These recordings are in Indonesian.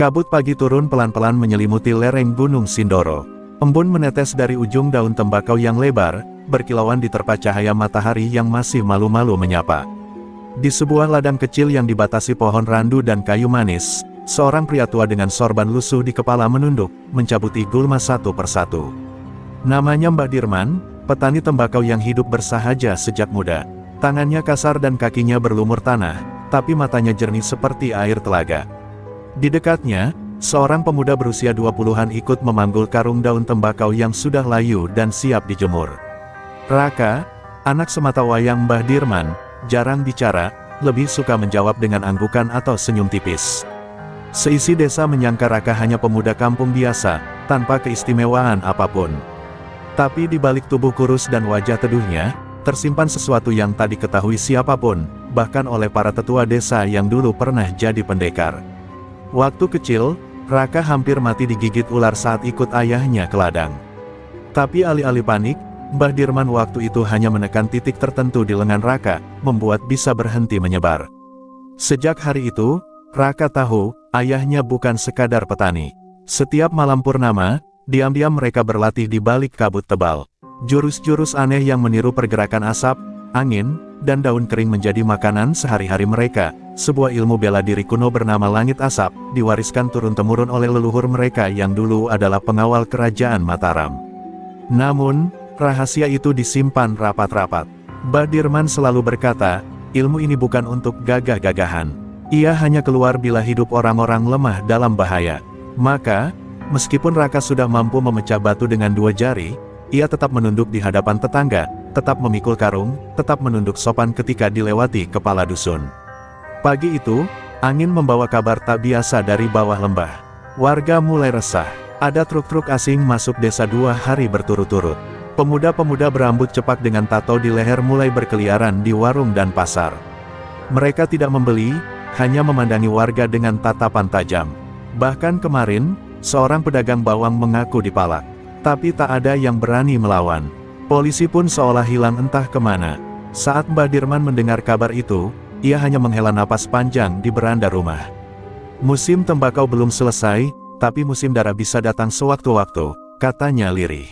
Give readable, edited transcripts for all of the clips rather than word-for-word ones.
Kabut pagi turun pelan-pelan menyelimuti lereng Gunung Sindoro. Embun menetes dari ujung daun tembakau yang lebar, berkilauan diterpa cahaya matahari yang masih malu-malu menyapa. Di sebuah ladang kecil yang dibatasi pohon randu dan kayu manis, seorang pria tua dengan sorban lusuh di kepala menunduk, mencabuti gulma satu persatu. Namanya Mbah Dirman, petani tembakau yang hidup bersahaja sejak muda. Tangannya kasar dan kakinya berlumur tanah, tapi matanya jernih seperti air telaga. Di dekatnya, seorang pemuda berusia 20-an ikut memanggul karung daun tembakau yang sudah layu dan siap dijemur. Raka, anak sematawayang Mbah Dirman, jarang bicara, lebih suka menjawab dengan anggukan atau senyum tipis. Seisi desa menyangka Raka hanya pemuda kampung biasa, tanpa keistimewaan apapun. Tapi di balik tubuh kurus dan wajah teduhnya, tersimpan sesuatu yang tak diketahui siapapun, bahkan oleh para tetua desa yang dulu pernah jadi pendekar. Waktu kecil, Raka hampir mati digigit ular saat ikut ayahnya ke ladang. Tapi alih-alih panik, Mbah Dirman waktu itu hanya menekan titik tertentu di lengan Raka, membuat bisa berhenti menyebar. Sejak hari itu, Raka tahu, ayahnya bukan sekadar petani. Setiap malam purnama, diam-diam mereka berlatih di balik kabut tebal. Jurus-jurus aneh yang meniru pergerakan asap, angin, dan daun kering menjadi makanan sehari-hari mereka. Sebuah ilmu bela diri kuno bernama Langit Asap, diwariskan turun-temurun oleh leluhur mereka yang dulu adalah pengawal kerajaan Mataram. Namun, rahasia itu disimpan rapat-rapat. Mbah Dirman selalu berkata, ilmu ini bukan untuk gagah-gagahan. Ia hanya keluar bila hidup orang-orang lemah dalam bahaya. Maka, meskipun Raka sudah mampu memecah batu dengan 2 jari, ia tetap menunduk di hadapan tetangga, tetap memikul karung, tetap menunduk sopan ketika dilewati kepala dusun. Pagi itu, angin membawa kabar tak biasa dari bawah lembah. Warga mulai resah. Ada truk-truk asing masuk desa 2 hari berturut-turut. Pemuda-pemuda berambut cepak dengan tato di leher mulai berkeliaran di warung dan pasar. Mereka tidak membeli, hanya memandangi warga dengan tatapan tajam. Bahkan kemarin, seorang pedagang bawang mengaku dipalak. Tapi tak ada yang berani melawan. Polisi pun seolah hilang entah kemana. Saat Mbah Dirman mendengar kabar itu, ia hanya menghela napas panjang di beranda rumah. Musim tembakau belum selesai, tapi musim dara bisa datang sewaktu-waktu, katanya lirih.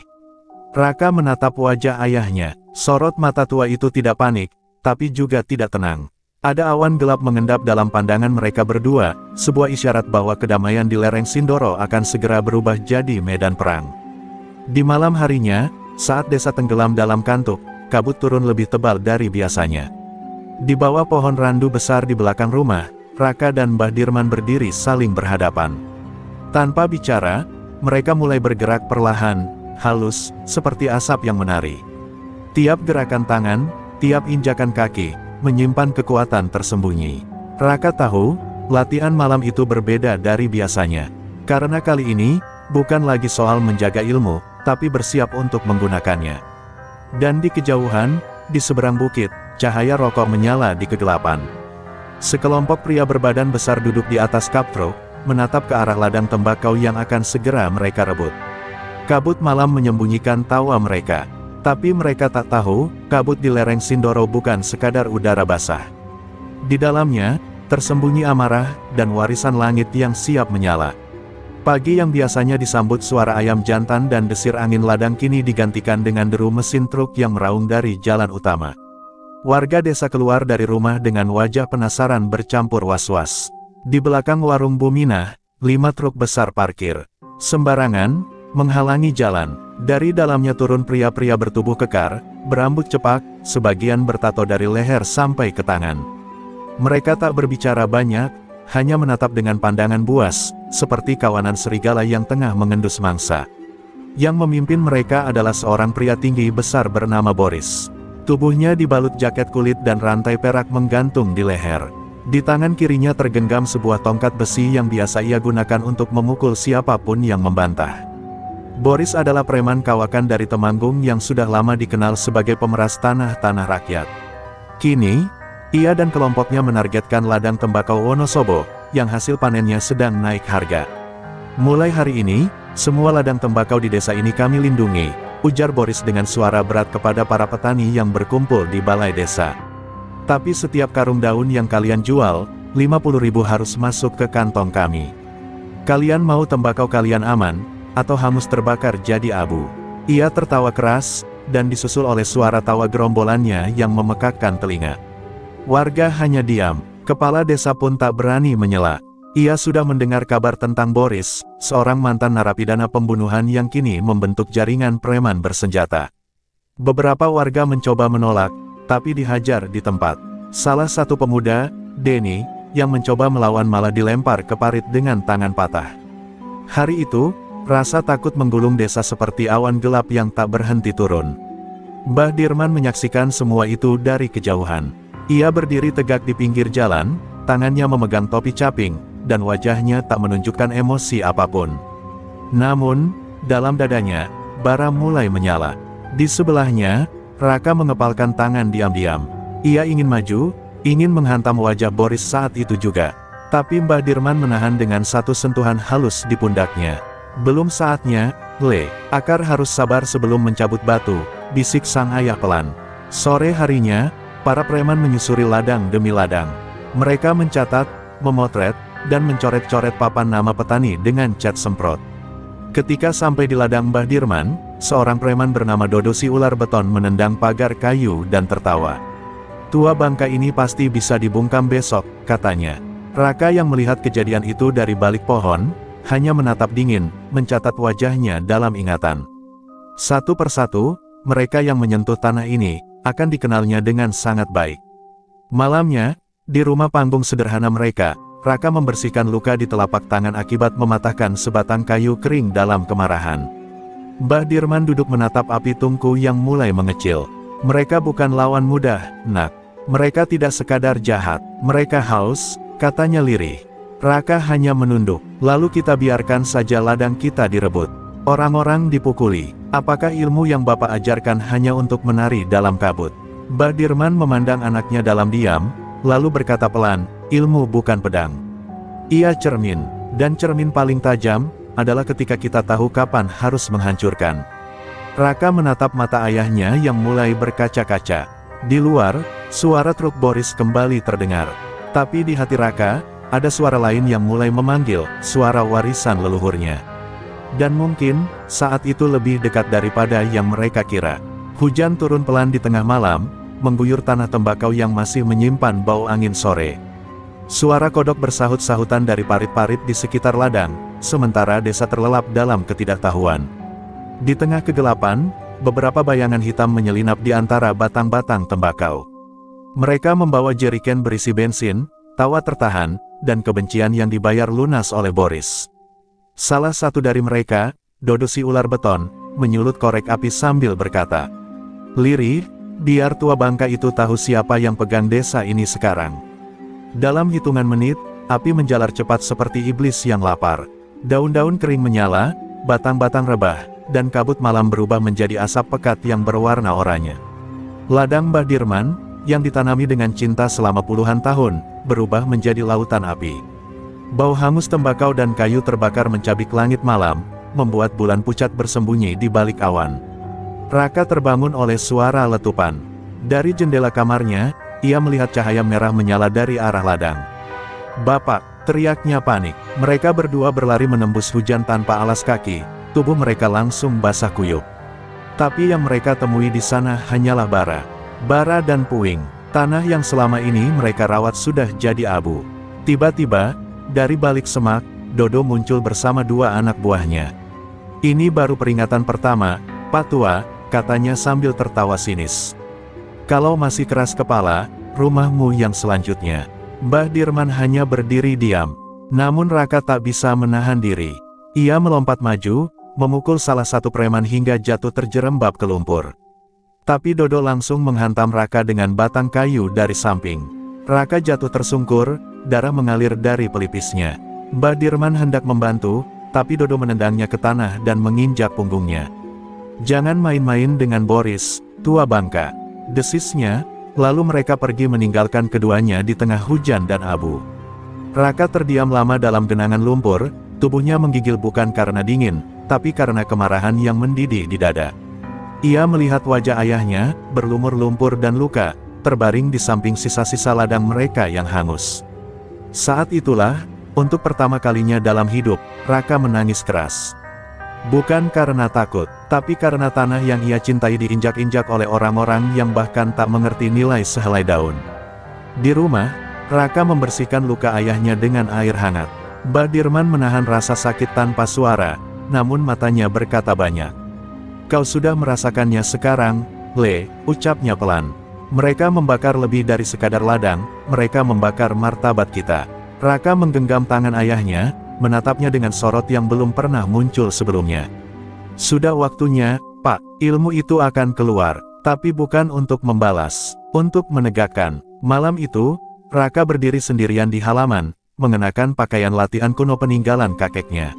Raka menatap wajah ayahnya. Sorot mata tua itu tidak panik, tapi juga tidak tenang. Ada awan gelap mengendap dalam pandangan mereka berdua, sebuah isyarat bahwa kedamaian di lereng Sindoro akan segera berubah jadi medan perang. Di malam harinya, saat desa tenggelam dalam kantuk, kabut turun lebih tebal dari biasanya. Di bawah pohon randu besar di belakang rumah, Raka dan Mbah Dirman berdiri saling berhadapan. Tanpa bicara, mereka mulai bergerak perlahan, halus, seperti asap yang menari. Tiap gerakan tangan, tiap injakan kaki, menyimpan kekuatan tersembunyi. Raka tahu, latihan malam itu berbeda dari biasanya. Karena kali ini, bukan lagi soal menjaga ilmu, tapi bersiap untuk menggunakannya. Dan di kejauhan, di seberang bukit, cahaya rokok menyala di kegelapan. Sekelompok pria berbadan besar duduk di atas kap truk, menatap ke arah ladang tembakau yang akan segera mereka rebut. Kabut malam menyembunyikan tawa mereka. Tapi mereka tak tahu, kabut di lereng Sindoro bukan sekadar udara basah. Di dalamnya, tersembunyi amarah, dan warisan langit yang siap menyala. Pagi yang biasanya disambut suara ayam jantan dan desir angin ladang kini digantikan dengan deru mesin truk yang meraung dari jalan utama. Warga desa keluar dari rumah dengan wajah penasaran bercampur was-was. Di belakang warung Buminah, 5 truk besar parkir sembarangan, menghalangi jalan. Dari dalamnya turun pria-pria bertubuh kekar, berambut cepak, sebagian bertato dari leher sampai ke tangan. Mereka tak berbicara banyak, hanya menatap dengan pandangan buas, seperti kawanan serigala yang tengah mengendus mangsa. Yang memimpin mereka adalah seorang pria tinggi besar bernama Boris. Tubuhnya dibalut jaket kulit dan rantai perak menggantung di leher. Di tangan kirinya tergenggam sebuah tongkat besi yang biasa ia gunakan untuk memukul siapapun yang membantah. Boris adalah preman kawakan dari Temanggung yang sudah lama dikenal sebagai pemeras tanah-tanah rakyat. Kini, ia dan kelompoknya menargetkan ladang tembakau Wonosobo, yang hasil panennya sedang naik harga. Mulai hari ini, semua ladang tembakau di desa ini kami lindungi, ujar Boris dengan suara berat kepada para petani yang berkumpul di balai desa. Tapi setiap karung daun yang kalian jual, 50.000 harus masuk ke kantong kami. Kalian mau tembakau kalian aman, atau hangus terbakar jadi abu? Ia tertawa keras, dan disusul oleh suara tawa gerombolannya yang memekakkan telinga. Warga hanya diam, kepala desa pun tak berani menyela. Ia sudah mendengar kabar tentang Boris, seorang mantan narapidana pembunuhan yang kini membentuk jaringan preman bersenjata. Beberapa warga mencoba menolak, tapi dihajar di tempat. Salah satu pemuda, Denny, yang mencoba melawan malah dilempar ke parit dengan tangan patah. Hari itu, rasa takut menggulung desa seperti awan gelap yang tak berhenti turun. Mbah Dirman menyaksikan semua itu dari kejauhan. Ia berdiri tegak di pinggir jalan, tangannya memegang topi caping, dan wajahnya tak menunjukkan emosi apapun. Namun, dalam dadanya, bara mulai menyala. Di sebelahnya, Raka mengepalkan tangan diam-diam. Ia ingin maju, ingin menghantam wajah Boris saat itu juga. Tapi Mbah Dirman menahan dengan satu sentuhan halus di pundaknya. Belum saatnya, Le. Akar harus sabar sebelum mencabut batu, bisik sang ayah pelan. Sore harinya, para preman menyusuri ladang demi ladang. Mereka mencatat, memotret, dan mencoret-coret papan nama petani dengan cat semprot. Ketika sampai di ladang Mbah Dirman, seorang preman bernama Dodo si ular beton menendang pagar kayu dan tertawa. Tua bangka ini pasti bisa dibungkam besok, katanya. Raka yang melihat kejadian itu dari balik pohon, hanya menatap dingin, mencatat wajahnya dalam ingatan. Satu persatu, mereka yang menyentuh tanah ini, akan dikenalnya dengan sangat baik. Malamnya, di rumah panggung sederhana mereka, Raka membersihkan luka di telapak tangan akibat mematahkan sebatang kayu kering dalam kemarahan. Mbah Dirman duduk menatap api tungku yang mulai mengecil. Mereka bukan lawan mudah, nak. Mereka tidak sekadar jahat, mereka haus, katanya lirih. Raka hanya menunduk. Lalu kita biarkan saja ladang kita direbut. Orang-orang dipukuli. Apakah ilmu yang Bapak ajarkan hanya untuk menari dalam kabut? Mbah Dirman memandang anaknya dalam diam, lalu berkata pelan, ilmu bukan pedang. Ia cermin, dan cermin paling tajam, adalah ketika kita tahu kapan harus menghancurkan. Raka menatap mata ayahnya yang mulai berkaca-kaca. Di luar, suara truk Boris kembali terdengar. Tapi di hati Raka, ada suara lain yang mulai memanggil, suara warisan leluhurnya. Dan mungkin, saat itu lebih dekat daripada yang mereka kira. Hujan turun pelan di tengah malam, mengguyur tanah tembakau yang masih menyimpan bau angin sore. Suara kodok bersahut-sahutan dari parit-parit di sekitar ladang, sementara desa terlelap dalam ketidaktahuan. Di tengah kegelapan, beberapa bayangan hitam menyelinap di antara batang-batang tembakau. Mereka membawa jeriken berisi bensin, tawa tertahan, dan kebencian yang dibayar lunas oleh Boris. Salah satu dari mereka, Dodo si ular beton, menyulut korek api sambil berkata, "Lirih, biar tua bangka itu tahu siapa yang pegang desa ini sekarang." Dalam hitungan menit, api menjalar cepat seperti iblis yang lapar. Daun-daun kering menyala, batang-batang rebah, dan kabut malam berubah menjadi asap pekat yang berwarna oranye. Ladang Mbah Dirman, yang ditanami dengan cinta selama puluhan tahun, berubah menjadi lautan api. Bau hangus tembakau dan kayu terbakar mencabik langit malam, membuat bulan pucat bersembunyi di balik awan. Raka terbangun oleh suara letupan. Dari jendela kamarnya, ia melihat cahaya merah menyala dari arah ladang. "Bapak!" teriaknya panik. Mereka berdua berlari menembus hujan tanpa alas kaki, tubuh mereka langsung basah kuyup. Tapi yang mereka temui di sana hanyalah bara dan puing. Tanah yang selama ini mereka rawat sudah jadi abu. Tiba-tiba, dari balik semak, Dodo muncul bersama dua anak buahnya. "Ini baru peringatan pertama, Pak Tua," katanya sambil tertawa sinis. "Kalau masih keras kepala, rumahmu yang selanjutnya." Mbah Dirman hanya berdiri diam. Namun Raka tak bisa menahan diri. Ia melompat maju, memukul salah satu preman hingga jatuh terjerembab ke lumpur. Tapi Dodo langsung menghantam Raka dengan batang kayu dari samping. Raka jatuh tersungkur, darah mengalir dari pelipisnya. Mbah Dirman hendak membantu, tapi Dodo menendangnya ke tanah dan menginjak punggungnya. "Jangan main-main dengan Boris, tua bangka," desisnya, lalu mereka pergi meninggalkan keduanya di tengah hujan dan abu. Raka terdiam lama dalam genangan lumpur, tubuhnya menggigil bukan karena dingin, tapi karena kemarahan yang mendidih di dada. Ia melihat wajah ayahnya, berlumur lumpur dan luka, terbaring di samping sisa-sisa ladang mereka yang hangus. Saat itulah, Untuk pertama kalinya dalam hidup, Raka menangis keras. Bukan karena takut, tapi karena tanah yang ia cintai diinjak-injak oleh orang-orang yang bahkan tak mengerti nilai sehelai daun. Di rumah, Raka membersihkan luka ayahnya dengan air hangat. Badirman menahan rasa sakit tanpa suara, namun matanya berkata banyak. Kau sudah merasakannya sekarang, Le, ucapnya pelan. Mereka membakar lebih dari sekadar ladang, mereka membakar martabat kita. Raka menggenggam tangan ayahnya, menatapnya dengan sorot yang belum pernah muncul sebelumnya. Sudah waktunya, Pak, ilmu itu akan keluar, tapi bukan untuk membalas, untuk menegakkan. Malam itu, Raka berdiri sendirian di halaman, mengenakan pakaian latihan kuno peninggalan kakeknya.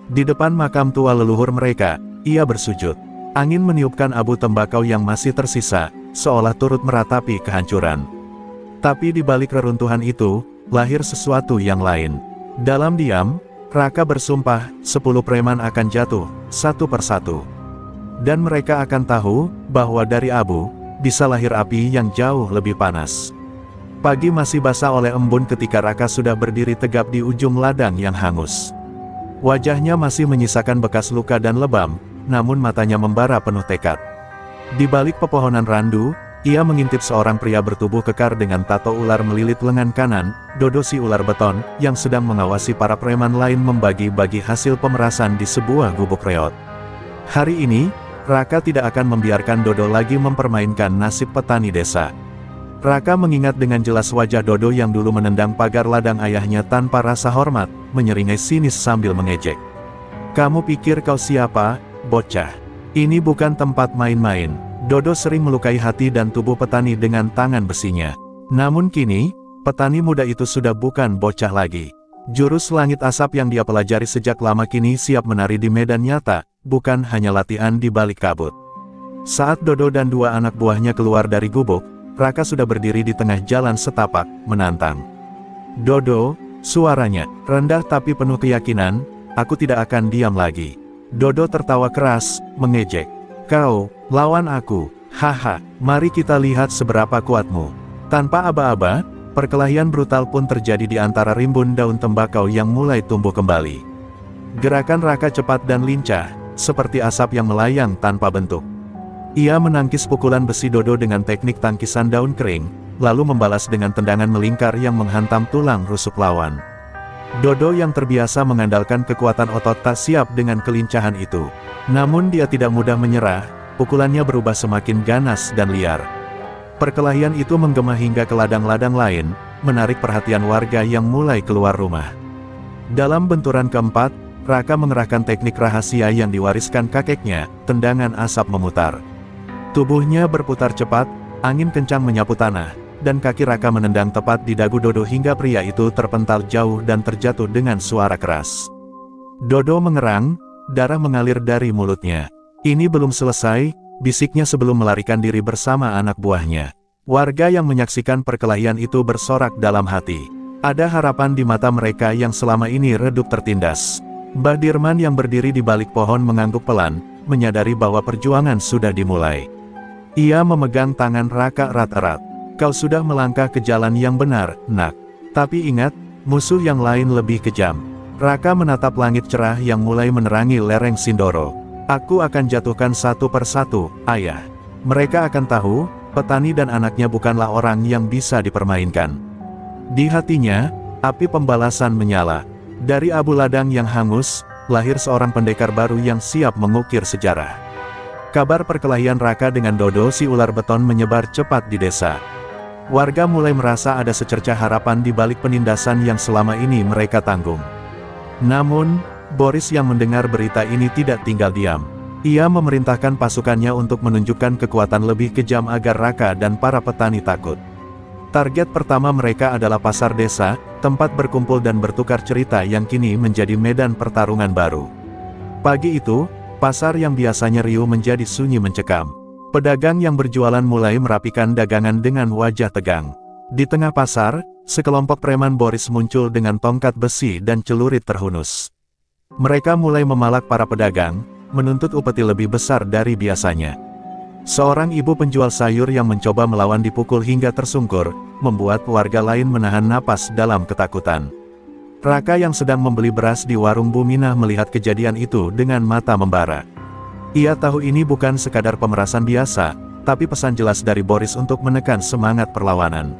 Di depan makam tua leluhur mereka, ia bersujud. Angin meniupkan abu tembakau yang masih tersisa, seolah turut meratapi kehancuran. Tapi di balik reruntuhan itu, lahir sesuatu yang lain. Dalam diam, Raka bersumpah, 10 preman akan jatuh, satu persatu. Dan mereka akan tahu, bahwa dari abu, bisa lahir api yang jauh lebih panas. Pagi masih basah oleh embun ketika Raka sudah berdiri tegap di ujung ladang yang hangus. Wajahnya masih menyisakan bekas luka dan lebam, namun matanya membara penuh tekad. Di balik pepohonan randu, ia mengintip seorang pria bertubuh kekar dengan tato ular melilit lengan kanan, Dodo si ular beton, yang sedang mengawasi para preman lain membagi-bagi hasil pemerasan di sebuah gubuk reot. Hari ini, Raka tidak akan membiarkan Dodo lagi mempermainkan nasib petani desa. Raka mengingat dengan jelas wajah Dodo yang dulu menendang pagar ladang ayahnya tanpa rasa hormat, menyeringai sinis sambil mengejek. Kamu pikir kau siapa, bocah? Ini bukan tempat main-main. Dodo sering melukai hati dan tubuh petani dengan tangan besinya. Namun kini, petani muda itu sudah bukan bocah lagi. Jurus langit asap yang dia pelajari sejak lama kini siap menari di medan nyata, bukan hanya latihan di balik kabut. Saat Dodo dan dua anak buahnya keluar dari gubuk, Raka sudah berdiri di tengah jalan setapak, menantang. Dodo, suaranya rendah tapi penuh keyakinan, aku tidak akan diam lagi. Dodo tertawa keras, mengejek. Kau, lawan aku, haha, mari kita lihat seberapa kuatmu. Tanpa aba-aba, perkelahian brutal pun terjadi di antara rimbun daun tembakau yang mulai tumbuh kembali. Gerakan Raka cepat dan lincah, seperti asap yang melayang tanpa bentuk. Ia menangkis pukulan besi Dodo dengan teknik tangkisan daun kering, lalu membalas dengan tendangan melingkar yang menghantam tulang rusuk lawan. Dodo yang terbiasa mengandalkan kekuatan otot tak siap dengan kelincahan itu. Namun dia tidak mudah menyerah, pukulannya berubah semakin ganas dan liar. Perkelahian itu menggema hingga ke ladang-ladang lain, menarik perhatian warga yang mulai keluar rumah. Dalam benturan keempat, Raka mengerahkan teknik rahasia yang diwariskan kakeknya, tendangan asap memutar. Tubuhnya berputar cepat, angin kencang menyapu tanah, dan kaki Raka menendang tepat di dagu Dodo hingga pria itu terpental jauh dan terjatuh dengan suara keras. Dodo mengerang, darah mengalir dari mulutnya. Ini belum selesai, bisiknya sebelum melarikan diri bersama anak buahnya. Warga yang menyaksikan perkelahian itu bersorak dalam hati. Ada harapan di mata mereka yang selama ini redup tertindas. Badirman yang berdiri di balik pohon mengangguk pelan, menyadari bahwa perjuangan sudah dimulai. Ia memegang tangan Raka erat-erat. Kau sudah melangkah ke jalan yang benar, nak. Tapi ingat, musuh yang lain lebih kejam. Raka menatap langit cerah yang mulai menerangi lereng Sindoro. Aku akan jatuhkan satu persatu, ayah. Mereka akan tahu, petani dan anaknya bukanlah orang yang bisa dipermainkan. Di hatinya, api pembalasan menyala. Dari abu ladang yang hangus, lahir seorang pendekar baru yang siap mengukir sejarah. Kabar perkelahian Raka dengan Dodo si ular beton menyebar cepat di desa. Warga mulai merasa ada secercah harapan di balik penindasan yang selama ini mereka tanggung. Namun, Boris yang mendengar berita ini tidak tinggal diam. Ia memerintahkan pasukannya untuk menunjukkan kekuatan lebih kejam agar Raka dan para petani takut. Target pertama mereka adalah pasar desa, tempat berkumpul dan bertukar cerita yang kini menjadi medan pertarungan baru. Pagi itu, pasar yang biasanya riuh menjadi sunyi mencekam. Pedagang yang berjualan mulai merapikan dagangan dengan wajah tegang. Di tengah pasar, sekelompok preman Boris muncul dengan tongkat besi dan celurit terhunus. Mereka mulai memalak para pedagang, menuntut upeti lebih besar dari biasanya. Seorang ibu penjual sayur yang mencoba melawan dipukul hingga tersungkur, membuat warga lain menahan napas dalam ketakutan. Raka yang sedang membeli beras di warung Buminah melihat kejadian itu dengan mata membara. Ia tahu ini bukan sekadar pemerasan biasa, tapi pesan jelas dari Boris untuk menekan semangat perlawanan.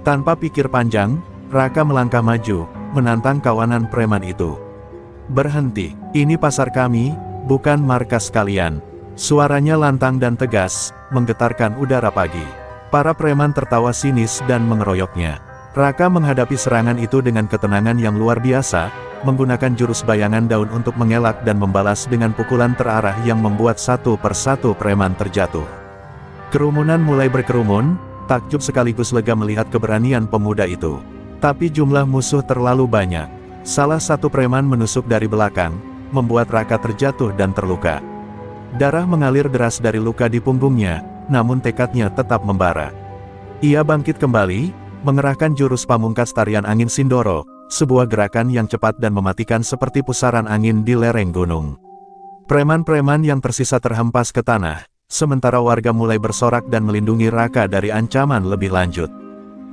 Tanpa pikir panjang, Raka melangkah maju, menantang kawanan preman itu. "Berhenti, ini pasar kami, bukan markas kalian." Suaranya lantang dan tegas, menggetarkan udara pagi. Para preman tertawa sinis dan mengeroyoknya. Raka menghadapi serangan itu dengan ketenangan yang luar biasa, menggunakan jurus bayangan daun untuk mengelak dan membalas dengan pukulan terarah yang membuat satu persatu preman terjatuh. Kerumunan mulai berkerumun, takjub sekaligus lega melihat keberanian pemuda itu. Tapi jumlah musuh terlalu banyak. Salah satu preman menusuk dari belakang, membuat Raka terjatuh dan terluka. Darah mengalir deras dari luka di punggungnya, namun tekadnya tetap membara. Ia bangkit kembali, mengerahkan jurus pamungkas tarian angin Sindoro, sebuah gerakan yang cepat dan mematikan seperti pusaran angin di lereng gunung. Preman-preman yang tersisa terhempas ke tanah, sementara warga mulai bersorak dan melindungi Raka dari ancaman lebih lanjut.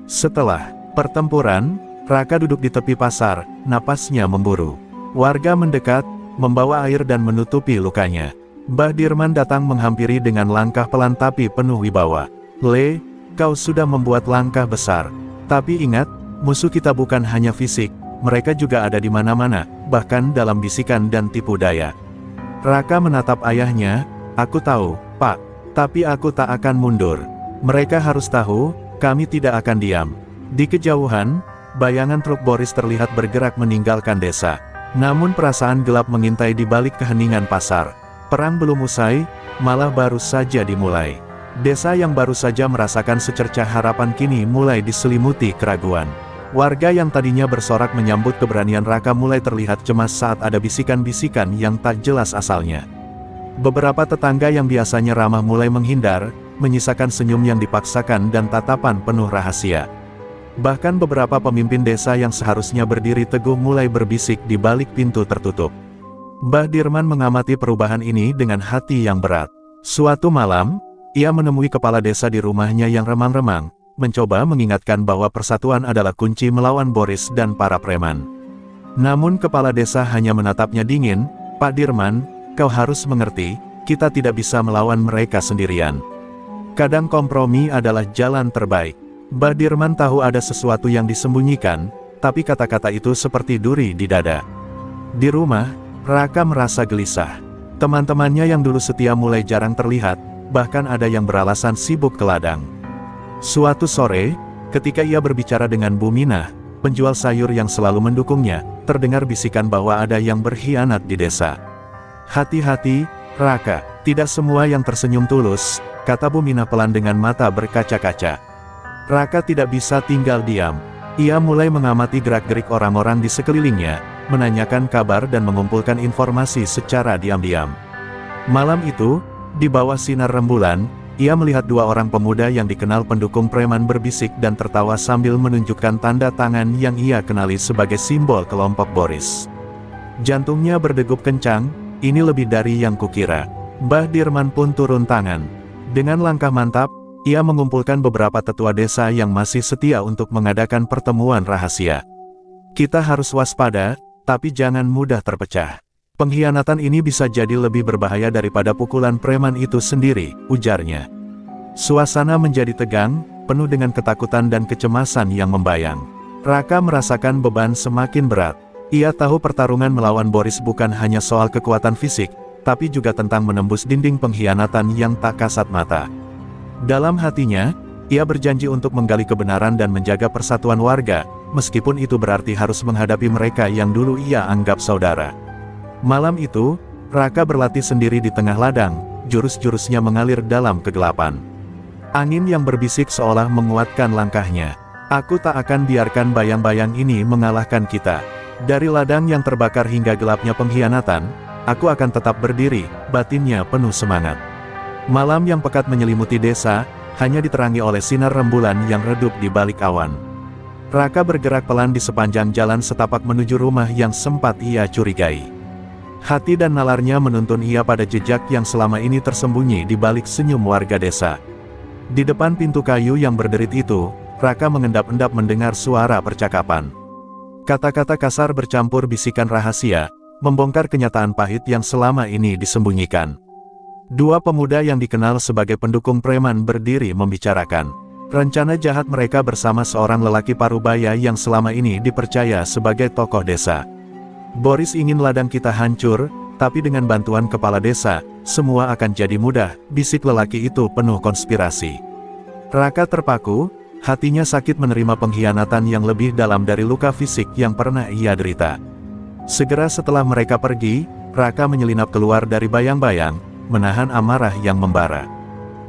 Setelah pertempuran, Raka duduk di tepi pasar, napasnya memburu. Warga mendekat, membawa air dan menutupi lukanya. Mbah Dirman datang menghampiri dengan langkah pelan tapi penuh wibawa. "Le, kau sudah membuat langkah besar. Tapi ingat, musuh kita bukan hanya fisik, mereka juga ada di mana-mana, bahkan dalam bisikan dan tipu daya." Raka menatap ayahnya, "Aku tahu, Pak. Tapi aku tak akan mundur. Mereka harus tahu, kami tidak akan diam." Di kejauhan, bayangan truk Boris terlihat bergerak meninggalkan desa. Namun perasaan gelap mengintai di balik keheningan pasar. Perang belum usai, malah baru saja dimulai. Desa yang baru saja merasakan secercah harapan kini mulai diselimuti keraguan. Warga yang tadinya bersorak menyambut keberanian Raka mulai terlihat cemas saat ada bisikan-bisikan yang tak jelas asalnya. Beberapa tetangga yang biasanya ramah mulai menghindar, menyisakan senyum yang dipaksakan dan tatapan penuh rahasia. Bahkan beberapa pemimpin desa yang seharusnya berdiri teguh mulai berbisik di balik pintu tertutup. Mbah Dirman mengamati perubahan ini dengan hati yang berat. Suatu malam, ia menemui kepala desa di rumahnya yang remang-remang, mencoba mengingatkan bahwa persatuan adalah kunci melawan Boris dan para preman. Namun kepala desa hanya menatapnya dingin, "Pak Dirman, kau harus mengerti, kita tidak bisa melawan mereka sendirian. Kadang kompromi adalah jalan terbaik." Mbah Dirman tahu ada sesuatu yang disembunyikan, tapi kata-kata itu seperti duri di dada. Di rumah, Raka merasa gelisah. Teman-temannya yang dulu setia mulai jarang terlihat, bahkan ada yang beralasan sibuk ke ladang. Suatu sore, ketika ia berbicara dengan Buminah, penjual sayur yang selalu mendukungnya, terdengar bisikan bahwa ada yang berkhianat di desa. "Hati-hati, Raka, tidak semua yang tersenyum tulus," kata Buminah pelan dengan mata berkaca-kaca. Raka tidak bisa tinggal diam. Ia mulai mengamati gerak-gerik orang-orang di sekelilingnya, menanyakan kabar dan mengumpulkan informasi secara diam-diam. Malam itu, di bawah sinar rembulan, ia melihat dua orang pemuda yang dikenal pendukung preman berbisik dan tertawa sambil menunjukkan tanda tangan yang ia kenali sebagai simbol kelompok Boris. Jantungnya berdegup kencang, ini lebih dari yang kukira. Mbah Dirman pun turun tangan. Dengan langkah mantap, ia mengumpulkan beberapa tetua desa yang masih setia untuk mengadakan pertemuan rahasia. "Kita harus waspada, tapi jangan mudah terpecah. Pengkhianatan ini bisa jadi lebih berbahaya daripada pukulan preman itu sendiri," ujarnya. Suasana menjadi tegang, penuh dengan ketakutan dan kecemasan yang membayang. Raka merasakan beban semakin berat. Ia tahu pertarungan melawan Boris bukan hanya soal kekuatan fisik, tapi juga tentang menembus dinding pengkhianatan yang tak kasat mata. Dalam hatinya, ia berjanji untuk menggali kebenaran dan menjaga persatuan warga, meskipun itu berarti harus menghadapi mereka yang dulu ia anggap saudara. Malam itu, Raka berlatih sendiri di tengah ladang, jurus-jurusnya mengalir dalam kegelapan. Angin yang berbisik seolah menguatkan langkahnya. "Aku tak akan biarkan bayang-bayang ini mengalahkan kita. Dari ladang yang terbakar hingga gelapnya pengkhianatan, aku akan tetap berdiri," batinnya penuh semangat. Malam yang pekat menyelimuti desa, hanya diterangi oleh sinar rembulan yang redup di balik awan. Raka bergerak pelan di sepanjang jalan setapak menuju rumah yang sempat ia curigai. Hati dan nalarnya menuntun ia pada jejak yang selama ini tersembunyi di balik senyum warga desa. Di depan pintu kayu yang berderit itu, Raka mengendap-endap mendengar suara percakapan. Kata-kata kasar bercampur bisikan rahasia, membongkar kenyataan pahit yang selama ini disembunyikan. Dua pemuda yang dikenal sebagai pendukung preman berdiri membicarakan rencana jahat mereka bersama seorang lelaki parubaya yang selama ini dipercaya sebagai tokoh desa. Boris ingin ladang kita hancur, tapi dengan bantuan kepala desa, semua akan jadi mudah, bisik lelaki itu penuh konspirasi. Raka terpaku, hatinya sakit menerima pengkhianatan yang lebih dalam dari luka fisik yang pernah ia derita. Segera setelah mereka pergi, Raka menyelinap keluar dari bayang-bayang, menahan amarah yang membara.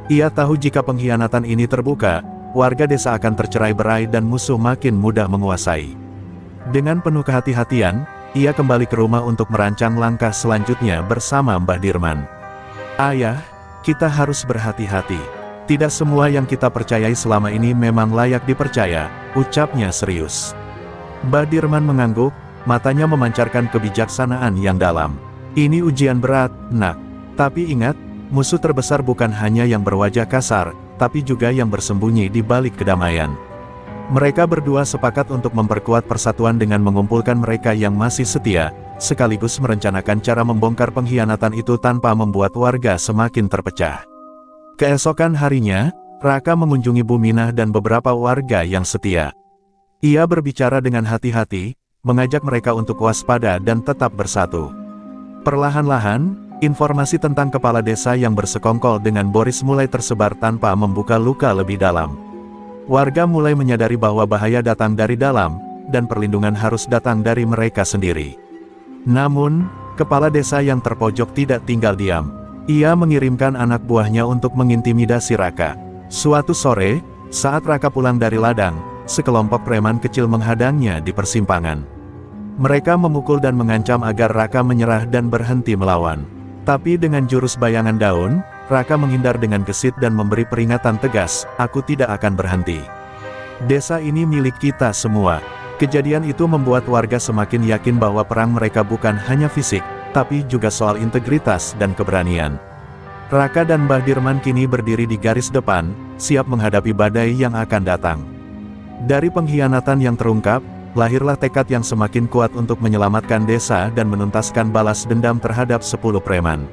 Ia tahu jika pengkhianatan ini terbuka, warga desa akan tercerai-berai dan musuh makin mudah menguasai. Dengan penuh kehati-hatian, ia kembali ke rumah untuk merancang langkah selanjutnya bersama Mbah Dirman. "Ayah, kita harus berhati-hati. Tidak semua yang kita percayai selama ini memang layak dipercaya," ucapnya serius. Mbah Dirman mengangguk, matanya memancarkan kebijaksanaan yang dalam. "Ini ujian berat, nak. Tapi ingat, musuh terbesar bukan hanya yang berwajah kasar, tapi juga yang bersembunyi di balik kedamaian." Mereka berdua sepakat untuk memperkuat persatuan dengan mengumpulkan mereka yang masih setia, sekaligus merencanakan cara membongkar pengkhianatan itu tanpa membuat warga semakin terpecah. Keesokan harinya, Raka mengunjungi Buminah dan beberapa warga yang setia. Ia berbicara dengan hati-hati, mengajak mereka untuk waspada dan tetap bersatu. Perlahan-lahan, informasi tentang kepala desa yang bersekongkol dengan Boris mulai tersebar tanpa membuka luka lebih dalam. Warga mulai menyadari bahwa bahaya datang dari dalam, dan perlindungan harus datang dari mereka sendiri. Namun, kepala desa yang terpojok tidak tinggal diam. Ia mengirimkan anak buahnya untuk mengintimidasi Raka. Suatu sore, saat Raka pulang dari ladang, sekelompok preman kecil menghadangnya di persimpangan. Mereka memukul dan mengancam agar Raka menyerah dan berhenti melawan. Tapi dengan jurus bayangan daun, Raka menghindar dengan gesit dan memberi peringatan tegas, "Aku tidak akan berhenti. Desa ini milik kita semua." Kejadian itu membuat warga semakin yakin bahwa perang mereka bukan hanya fisik, tapi juga soal integritas dan keberanian. Raka dan Mbah Dirman kini berdiri di garis depan, siap menghadapi badai yang akan datang. Dari pengkhianatan yang terungkap, lahirlah tekad yang semakin kuat untuk menyelamatkan desa dan menuntaskan balas dendam terhadap 10 preman.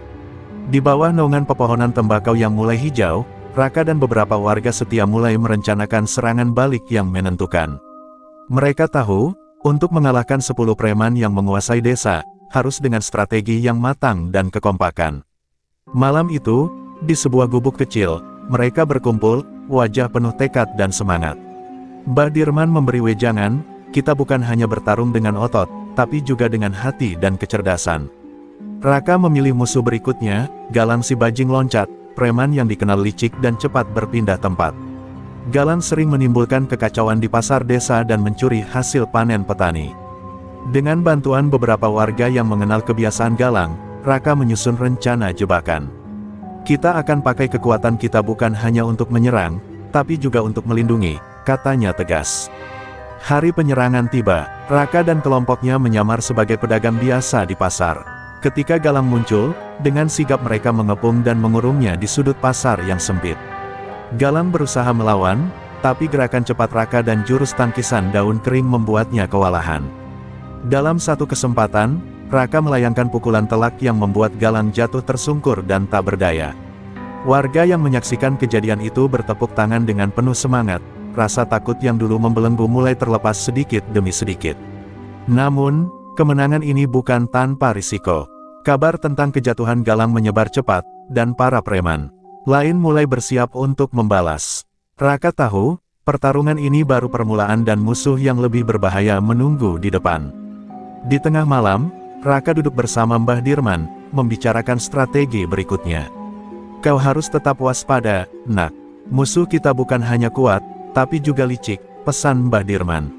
Di bawah naungan pepohonan tembakau yang mulai hijau, Raka dan beberapa warga setia mulai merencanakan serangan balik yang menentukan. Mereka tahu, untuk mengalahkan 10 preman yang menguasai desa, harus dengan strategi yang matang dan kekompakan. Malam itu, di sebuah gubuk kecil, mereka berkumpul, wajah penuh tekad dan semangat. Mbah Dirman memberi wejangan, "Kita bukan hanya bertarung dengan otot, tapi juga dengan hati dan kecerdasan." Raka memilih musuh berikutnya, Galang si bajing loncat, preman yang dikenal licik dan cepat berpindah tempat. Galang sering menimbulkan kekacauan di pasar desa dan mencuri hasil panen petani. Dengan bantuan beberapa warga yang mengenal kebiasaan Galang, Raka menyusun rencana jebakan. "Kita akan pakai kekuatan kita bukan hanya untuk menyerang, tapi juga untuk melindungi," katanya tegas. Hari penyerangan tiba, Raka dan kelompoknya menyamar sebagai pedagang biasa di pasar. Ketika Galang muncul, dengan sigap mereka mengepung dan mengurungnya di sudut pasar yang sempit. Galang berusaha melawan, tapi gerakan cepat Raka dan jurus tangkisan daun kering membuatnya kewalahan. Dalam satu kesempatan, Raka melayangkan pukulan telak yang membuat Galang jatuh tersungkur dan tak berdaya. Warga yang menyaksikan kejadian itu bertepuk tangan dengan penuh semangat, rasa takut yang dulu membelenggu mulai terlepas sedikit demi sedikit. Namun, kemenangan ini bukan tanpa risiko. Kabar tentang kejatuhan Galang menyebar cepat, dan para preman lain mulai bersiap untuk membalas. Raka tahu, pertarungan ini baru permulaan dan musuh yang lebih berbahaya menunggu di depan. Di tengah malam, Raka duduk bersama Mbah Dirman, membicarakan strategi berikutnya. "Kau harus tetap waspada, nak. Musuh kita bukan hanya kuat, tapi juga licik," pesan Mbah Dirman.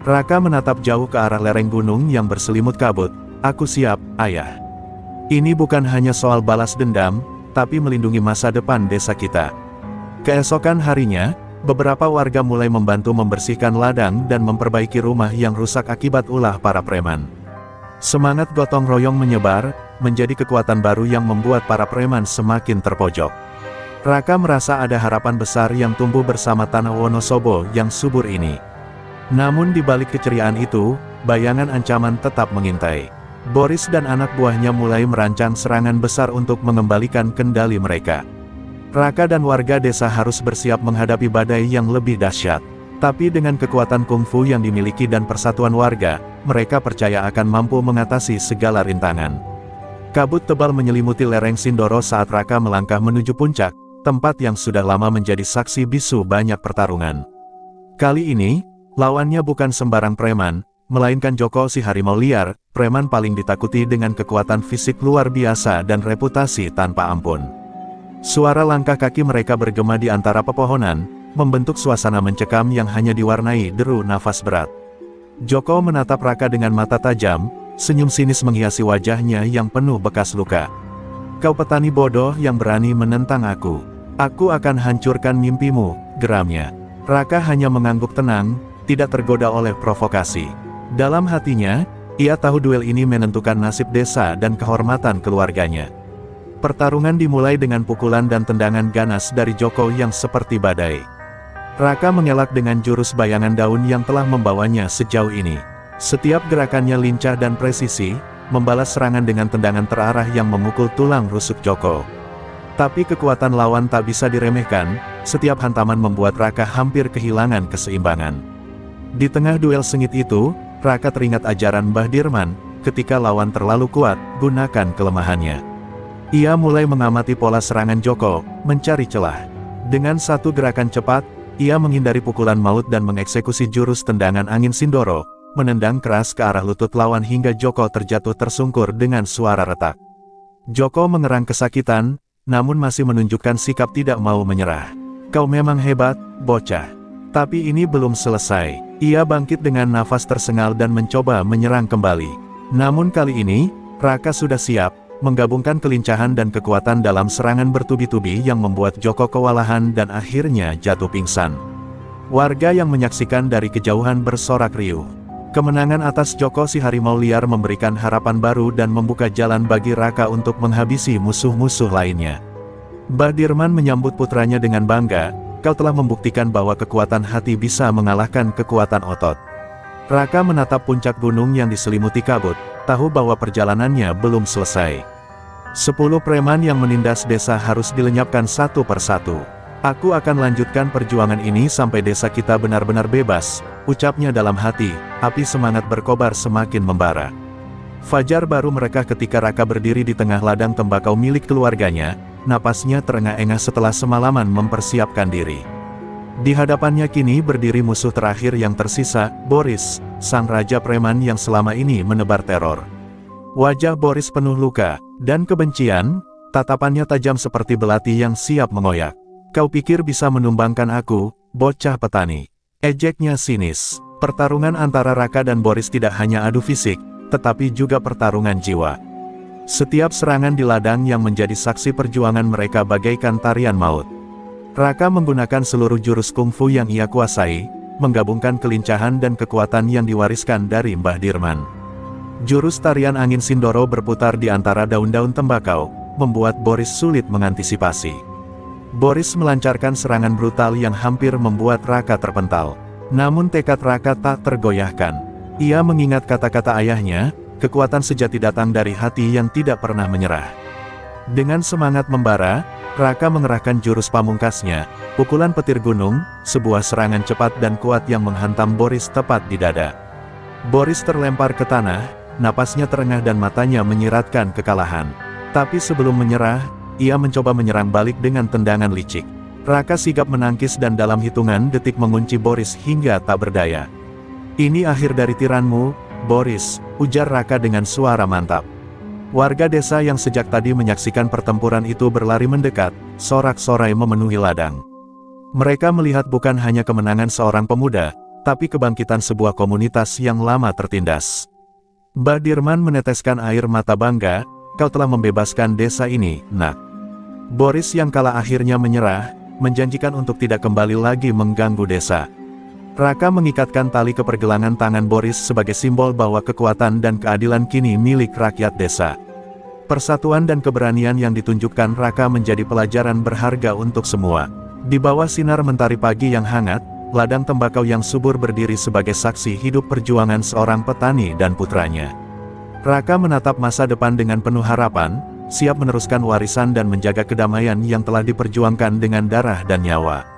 Raka menatap jauh ke arah lereng gunung yang berselimut kabut. "Aku siap, ayah. Ini bukan hanya soal balas dendam, tapi melindungi masa depan desa kita." Keesokan harinya, beberapa warga mulai membantu membersihkan ladang dan memperbaiki rumah yang rusak akibat ulah para preman. Semangat gotong royong menyebar, menjadi kekuatan baru yang membuat para preman semakin terpojok. Raka merasa ada harapan besar yang tumbuh bersama tanah Wonosobo yang subur ini. Namun di balik keceriaan itu, bayangan ancaman tetap mengintai. Boris dan anak buahnya mulai merancang serangan besar untuk mengembalikan kendali mereka. Raka dan warga desa harus bersiap menghadapi badai yang lebih dahsyat. Tapi dengan kekuatan kungfu yang dimiliki dan persatuan warga, mereka percaya akan mampu mengatasi segala rintangan. Kabut tebal menyelimuti lereng Sindoro saat Raka melangkah menuju puncak, tempat yang sudah lama menjadi saksi bisu banyak pertarungan. Kali ini, lawannya bukan sembarang preman, melainkan Joko si harimau liar, preman paling ditakuti dengan kekuatan fisik luar biasa dan reputasi tanpa ampun. Suara langkah kaki mereka bergema di antara pepohonan, membentuk suasana mencekam yang hanya diwarnai deru nafas berat. Joko menatap Raka dengan mata tajam, senyum sinis menghiasi wajahnya yang penuh bekas luka. "Kau petani bodoh yang berani menentang aku. Aku akan hancurkan mimpimu," geramnya. Raka hanya mengangguk tenang, tidak tergoda oleh provokasi. Dalam hatinya, ia tahu duel ini menentukan nasib desa dan kehormatan keluarganya. Pertarungan dimulai dengan pukulan dan tendangan ganas dari Joko yang seperti badai. Raka mengelak dengan jurus bayangan daun yang telah membawanya sejauh ini. Setiap gerakannya lincah dan presisi, membalas serangan dengan tendangan terarah yang memukul tulang rusuk Joko. Tapi kekuatan lawan tak bisa diremehkan, setiap hantaman membuat Raka hampir kehilangan keseimbangan. Di tengah duel sengit itu, Raka teringat ajaran Mbah Dirman, ketika lawan terlalu kuat, gunakan kelemahannya. Ia mulai mengamati pola serangan Joko, mencari celah. Dengan satu gerakan cepat, ia menghindari pukulan maut dan mengeksekusi jurus tendangan angin Sindoro, menendang keras ke arah lutut lawan hingga Joko terjatuh tersungkur dengan suara retak. Joko mengerang kesakitan, namun masih menunjukkan sikap tidak mau menyerah. "Kau memang hebat, bocah." Tapi ini belum selesai. Ia bangkit dengan nafas tersengal dan mencoba menyerang kembali. Namun kali ini, Raka sudah siap, menggabungkan kelincahan dan kekuatan dalam serangan bertubi-tubi yang membuat Joko kewalahan dan akhirnya jatuh pingsan. Warga yang menyaksikan dari kejauhan bersorak riuh. Kemenangan atas Joko si harimau liar memberikan harapan baru dan membuka jalan bagi Raka untuk menghabisi musuh-musuh lainnya. Mbah Dirman menyambut putranya dengan bangga, "Kau telah membuktikan bahwa kekuatan hati bisa mengalahkan kekuatan otot." Raka menatap puncak gunung yang diselimuti kabut, tahu bahwa perjalanannya belum selesai. 10 preman yang menindas desa harus dilenyapkan satu persatu. "Aku akan lanjutkan perjuangan ini sampai desa kita benar-benar bebas," ucapnya dalam hati, api semangat berkobar semakin membara. Fajar baru mereka ketika Raka berdiri di tengah ladang tembakau milik keluarganya, napasnya terengah-engah setelah semalaman mempersiapkan diri. Di hadapannya kini berdiri musuh terakhir yang tersisa, Boris, sang raja preman yang selama ini menebar teror. Wajah Boris penuh luka dan kebencian, tatapannya tajam seperti belati yang siap mengoyak. "Kau pikir bisa menumbangkan aku, bocah petani?" ejeknya sinis. Pertarungan antara Raka dan Boris tidak hanya adu fisik, tetapi juga pertarungan jiwa. Setiap serangan di ladang yang menjadi saksi perjuangan mereka bagaikan tarian maut. Raka menggunakan seluruh jurus kungfu yang ia kuasai, menggabungkan kelincahan dan kekuatan yang diwariskan dari Mbah Dirman. Jurus tarian angin Sindoro berputar di antara daun-daun tembakau, membuat Boris sulit mengantisipasi. Boris melancarkan serangan brutal yang hampir membuat Raka terpental. Namun tekad Raka tak tergoyahkan. Ia mengingat kata-kata ayahnya, kekuatan sejati datang dari hati yang tidak pernah menyerah. Dengan semangat membara, Raka mengerahkan jurus pamungkasnya, pukulan petir gunung, sebuah serangan cepat dan kuat yang menghantam Boris tepat di dada. Boris terlempar ke tanah, napasnya terengah dan matanya menyiratkan kekalahan. Tapi sebelum menyerah, ia mencoba menyerang balik dengan tendangan licik. Raka sigap menangkis dan dalam hitungan detik mengunci Boris hingga tak berdaya. "Ini akhir dari tiranmu, Boris," ujar Raka dengan suara mantap. Warga desa yang sejak tadi menyaksikan pertempuran itu berlari mendekat, sorak-sorai memenuhi ladang. Mereka melihat bukan hanya kemenangan seorang pemuda, tapi kebangkitan sebuah komunitas yang lama tertindas. Mbah Dirman meneteskan air mata bangga, "Kau telah membebaskan desa ini, nak." Boris yang kalah akhirnya menyerah, menjanjikan untuk tidak kembali lagi mengganggu desa. Raka mengikatkan tali ke pergelangan tangan Boris sebagai simbol bahwa kekuatan dan keadilan kini milik rakyat desa. Persatuan dan keberanian yang ditunjukkan Raka menjadi pelajaran berharga untuk semua. Di bawah sinar mentari pagi yang hangat, ladang tembakau yang subur berdiri sebagai saksi hidup perjuangan seorang petani dan putranya. Raka menatap masa depan dengan penuh harapan, siap meneruskan warisan dan menjaga kedamaian yang telah diperjuangkan dengan darah dan nyawa.